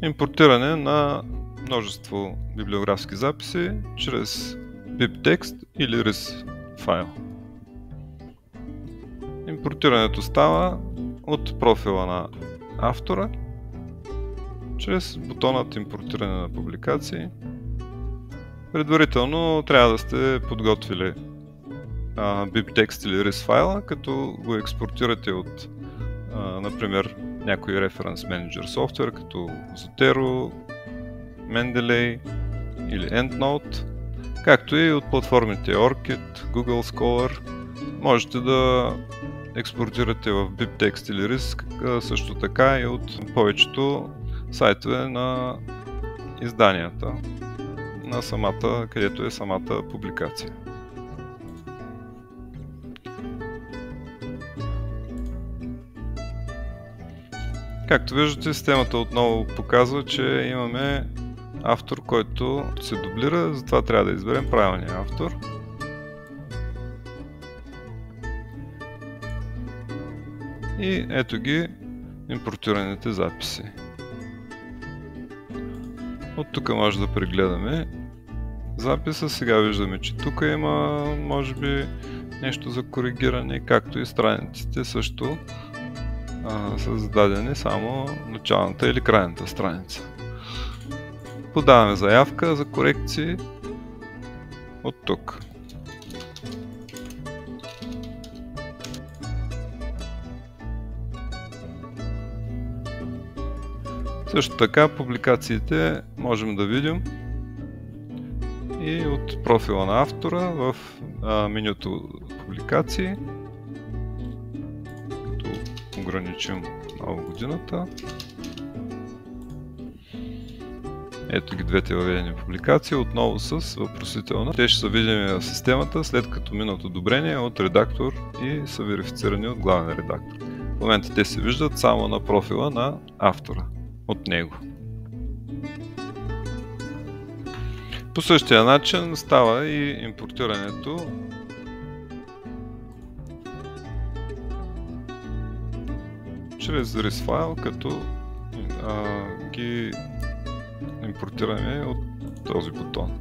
Импортиране на множество библиографски записи чрез BibTeX или RIS файл. Импортирането става от профила на автора чрез бутонът импортиране на публикации. Предварително трябва да сте подготвили BibTeX или RIS файла, като го експортирате от например някой референс менеджер софтуер, като Zotero, Mendeley или EndNote, както и от платформите Orchid, Google Scholar. Можете да експортирате в BibTeX или RIS също така и от повечето сайтове на изданията, където е самата публикация. Както виждате, системата отново показва, че имаме автор, който се дублира, затова трябва да изберем правилния автор. И ето ги импортираните записи. От тук може да прегледаме записа. Сега виждаме, че тук има може би нещо за коригиране, както и страниците също са зададени само началната или крайната страница. Подаваме заявка за корекции от тук. Също така публикациите можем да видим и от профила на автора в менюто публикации. Като ограничим много годината. Ето ги двете въведени публикации, отново с въпросителна. Те ще са видими в системата след като минат одобрение от редактор и са верифицирани от главен редактор. В момента те се виждат само на профила на автора от него. По същия начин става и импортирането чрез RIS файл, като ги импортираме от този бутон.